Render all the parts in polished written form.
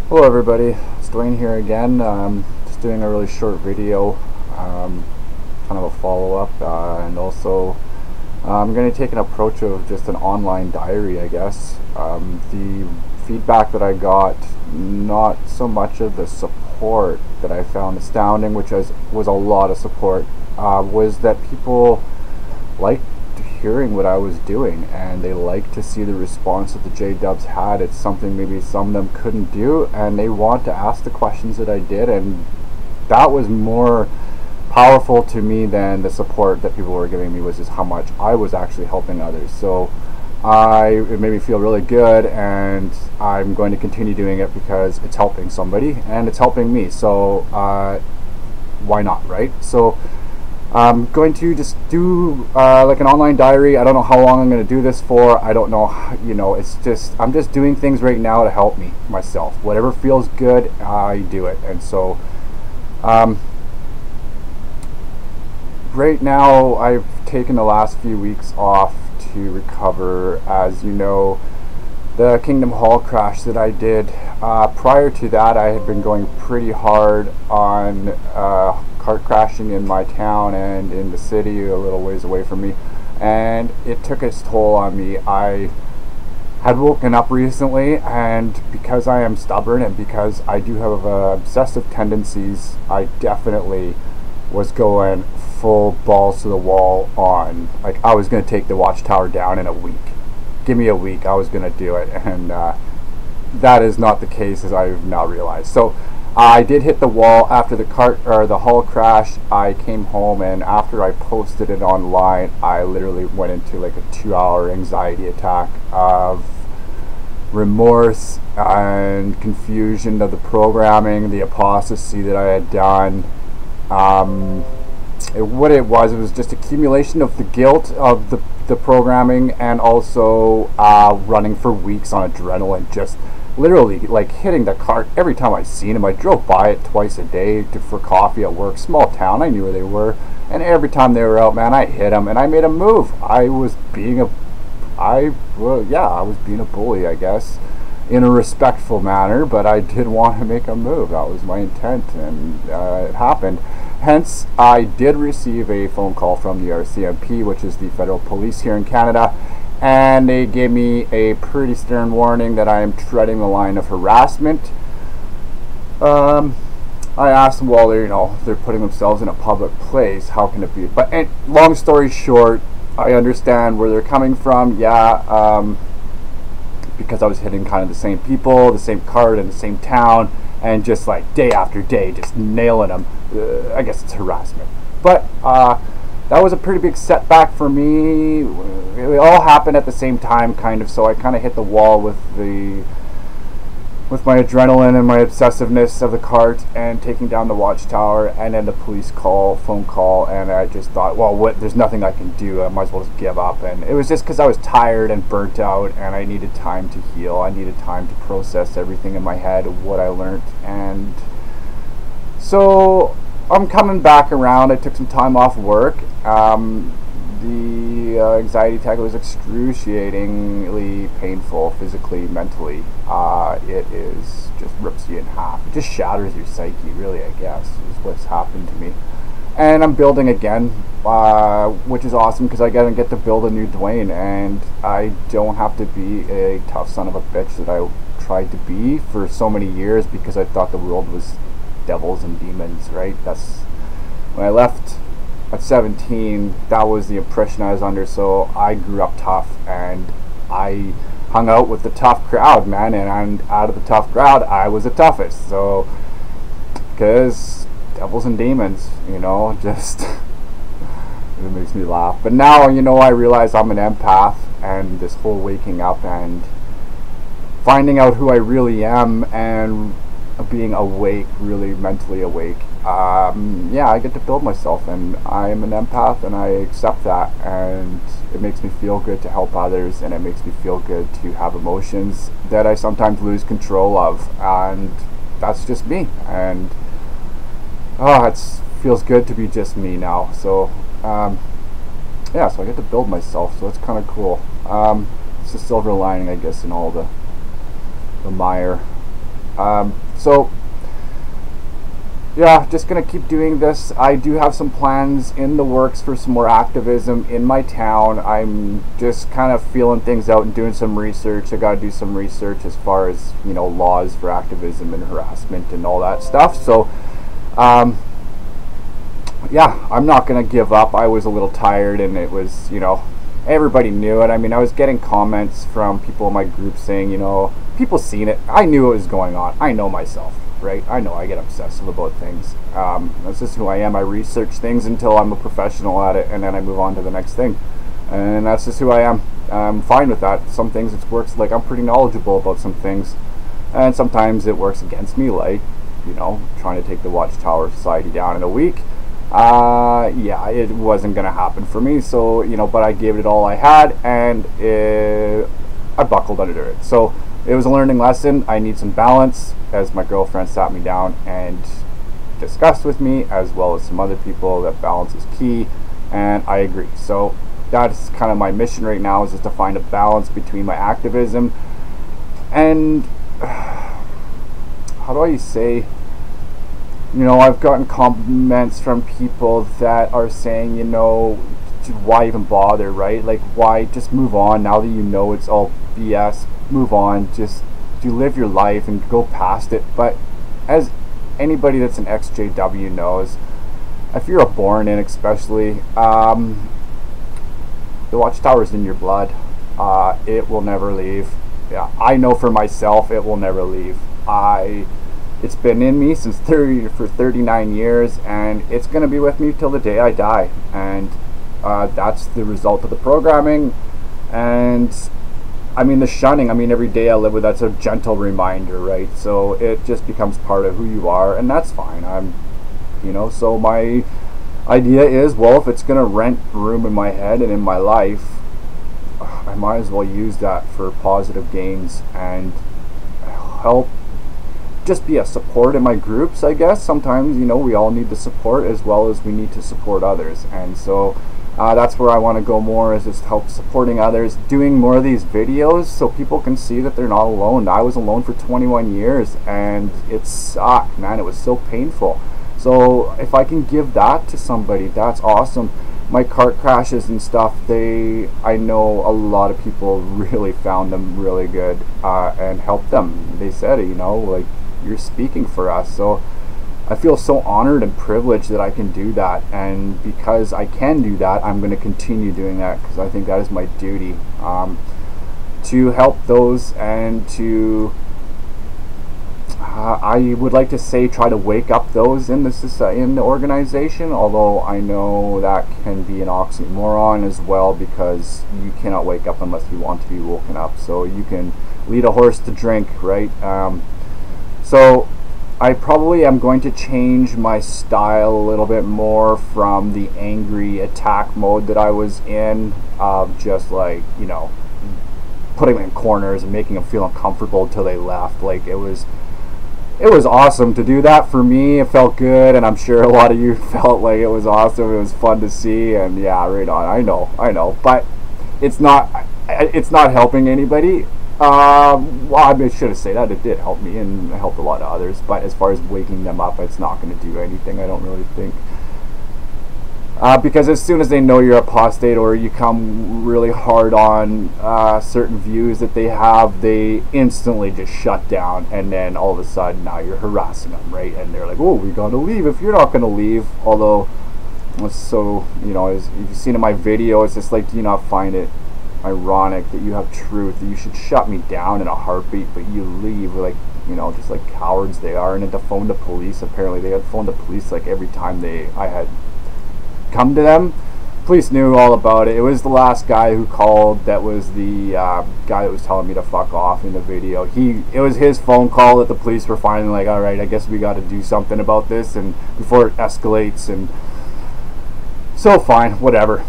Hello everybody, it's Dwayne here again. Just doing a really short video, kind of a follow-up, and also I'm going to take an approach of just an online diary, I guess. The feedback that I got, not so much of the support that I found astounding, which was a lot of support, was that people liked hearing what I was doing, and they like to see the response that the J-Dubs had. It's something maybe some of them couldn't do, and they want to ask the questions that I did, and that was more powerful to me than the support that people were giving me, was just how much I was actually helping others. So it made me feel really good, and I'm going to continue doing it because it's helping somebody and it's helping me, so why not, right? So I'm going to just do like an online diary. I don't know how long I'm going to do this for. I don't know, it's just, I'm just doing things right now to help me, myself. Whatever feels good, I do it. And so right now I've taken the last few weeks off to recover. As you know, the Kingdom Hall crash that I did, prior to that I had been going pretty hard on kart crashing in my town and in the city a little ways away from me, and it took its toll on me. I had woken up recently, and because I am stubborn and because I do have obsessive tendencies, I definitely was going full balls to the wall on, like, I was going to take the watchtower down in a week. Give me a week, I was going to do it, and that is not the case, as I've now realized. So I did hit the wall after the hull crash. I came home, and after I posted it online, I literally went into like a 2-hour anxiety attack of remorse and confusion of the programming, the apostasy that I had done. What it was just accumulation of the guilt of the programming, and also running for weeks on adrenaline, just literally like hitting the cart every time I seen him. I drove by it twice a day for coffee at work. Small town, I knew where they were, and every time they were out, man, I hit them and I made a move. I was being I was being a bully, I guess, in a respectful manner, but I did want to make a move. That was my intent, and it happened. Hence, I did receive a phone call from the RCMP, which is the federal police here in Canada, and they gave me a pretty stern warning that I am treading the line of harassment. I asked them, well, they're putting themselves in a public place, how can it be? But long story short, I understand where they're coming from. Because I was hitting kind of the same people, the same cart in the same town, and just like day after day, just nailing them. I guess it's harassment. But that was a pretty big setback for me. It all happened at the same time, kind of, so I kind of hit the wall with my adrenaline and my obsessiveness of the cart and taking down the watchtower, and then the police phone call, and I just thought, well, there's nothing I can do. I might as well just give up. And it was just because I was tired and burnt out, and I needed time to heal. I needed time to process everything in my head, what I learned. And so I'm coming back around. I took some time off work. The anxiety attack was excruciatingly painful, physically, mentally. It is just rips you in half. It just shatters your psyche, really, I guess, is what's happened to me. And I'm building again, which is awesome, because I get to build a new Dwayne, and I don't have to be a tough son of a bitch that I tried to be for so many years, because I thought the world was devils and demons, right? That's when I left at 17, that was the impression I was under. So I grew up tough, and I hung out with the tough crowd, man, and out of the tough crowd, I was the toughest. So, because devils and demons, just it makes me laugh. But now, I realize I'm an empath, and this whole waking up and finding out who I really am and being awake, really mentally awake, I get to build myself, and I am an empath, and I accept that, and it makes me feel good to help others, and it makes me feel good to have emotions that I sometimes lose control of, and that's just me. And it feels good to be just me now. So so I get to build myself, so it's kind of cool. It's a silver lining, I guess, in all the mire. So yeah, just gonna keep doing this. I do have some plans in the works for some more activism in my town. I'm just kind of feeling things out and doing some research. I gotta do some research as far as, you know, laws for activism and harassment and all that stuff. So yeah, I'm not gonna give up. I was a little tired, and it was, you know, everybody knew it. I mean, I was getting comments from people in my group saying, you know, people seen it. I knew it was going on. I know myself, right? I know I get obsessive about things. That's just who I am. I research things until I'm a professional at it, and then I move on to the next thing. And that's just who I am. I'm fine with that. Some things it works, like I'm pretty knowledgeable about some things, and sometimes it works against me, like, you know, trying to take the Watchtower Society down in a week. Yeah, it wasn't gonna happen for me. So, you know, but I gave it all I had, and I buckled under it. So it was a learning lesson. I need some balance, as my girlfriend sat me down and discussed with me, as well as some other people, that balance is key, and I agree. So that's kind of my mission right now, is just to find a balance between my activism and how do I say, you know, I've gotten comments from people that are saying, you know, why even bother, right? Like, why just move on now that you know it's all BS? Move on, just you live your life and go past it. But as anybody that's an XJW knows, if you're a born in, especially, the Watchtower's in your blood. It will never leave. Yeah, I know for myself, it will never leave. It's been in me since for 39 years, and it's going to be with me till the day I die. And that's the result of the programming. And I mean, the shunning, I mean, every day I live with that's a gentle reminder, right? So it just becomes part of who you are, and that's fine. You know, so my idea is, well, if it's going to rent room in my head and in my life, I might as well use that for positive gains and help, just be a support in my groups, I guess. Sometimes, you know, we all need the support as well as we need to support others. And so that's where I want to go more, is just help supporting others, doing more of these videos so people can see that they're not alone. I was alone for 21 years, and it sucked, man. It was so painful. So if I can give that to somebody, that's awesome. My cart crashes and stuff, I know a lot of people really found them really good and helped them. They said, you know, like, you're speaking for us. So I feel so honored and privileged that I can do that, and because I can do that, I'm going to continue doing that, because I think that is my duty, to help those, and to I would like to say try to wake up those in the society, in the organization, although I know that can be an oxymoron as well, because you cannot wake up unless you want to be woken up. So you can lead a horse to drink, right? So I probably am going to change my style a little bit more from the angry attack mode that I was in, of just, like, you know, putting them in corners and making them feel uncomfortable until they left. Like, it was awesome to do that. For me, it felt good, and I'm sure a lot of you felt like it was awesome. It was fun to see, and yeah, right on. I know, but it's not helping anybody. Well, I should have said that it did help me, and it helped a lot of others, but as far as waking them up, it's not going to do anything, I don't really think. Because as soon as they know you're apostate, or you come really hard on certain views that they have, they instantly just shut down, and then all of a sudden now you're harassing them, right? And they're like, oh, we gotta leave if you're not going to leave. Although, so, you know, as you've seen in my video, it's just like, do you not find it ironic that you have truth, that you should shut me down in a heartbeat, but you leave, like, you know, just like cowards they are. And then to phone the police, apparently they had phoned the police like every time I had come to them. Police knew all about it. It was the last guy who called that was the guy that was telling me to fuck off in the video. It was his phone call that the police were finally like, all right, I guess we got to do something about this, and before it escalates. And so fine, whatever.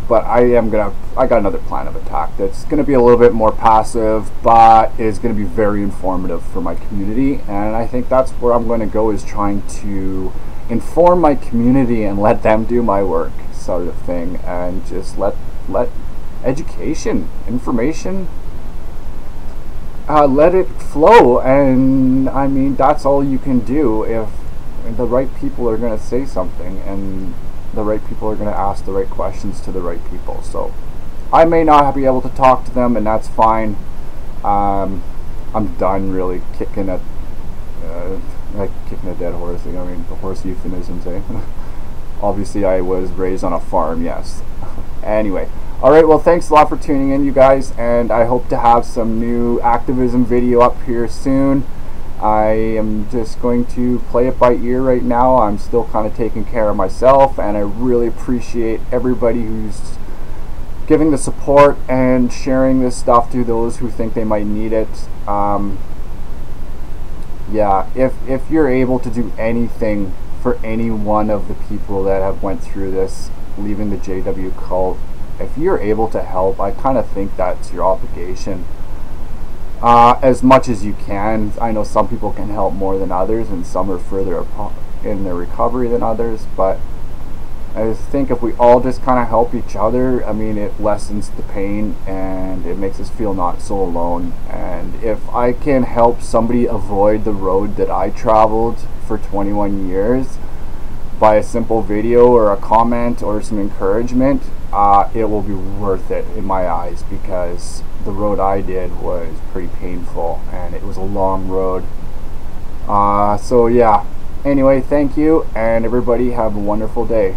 But I got another plan of attack that's going to be a little bit more passive, but is going to be very informative for my community. And I think that's where I'm going to go, is trying to inform my community and let them do my work, sort of thing, and just let education, information, let it flow. And I mean, that's all you can do. If the right people are going to say something, and the right people are going to ask the right questions to the right people. So I may not be able to talk to them, and that's fine. I'm done really kicking at like kicking a dead horse. I mean, the horse euphemisms, eh? Obviously, I was raised on a farm, yes. Anyway, alright, well, thanks a lot for tuning in, you guys, and I hope to have some new activism video up here soon. I am just going to play it by ear right now. I'm still kind of taking care of myself, and I really appreciate everybody who's giving the support and sharing this stuff to those who think they might need it. Yeah, if you're able to do anything for any one of the people that have went through this, leaving the JW cult, if you're able to help, I kind of think that's your obligation. As much as you can. I know some people can help more than others, and some are further in their recovery than others, but I think if we all just kind of help each other, I mean, it lessens the pain and it makes us feel not so alone. And if I can help somebody avoid the road that I traveled for 21 years by a simple video or a comment or some encouragement, it will be worth it in my eyes, because the road I did was pretty painful and it was a long road. So yeah, anyway, thank you, and everybody have a wonderful day.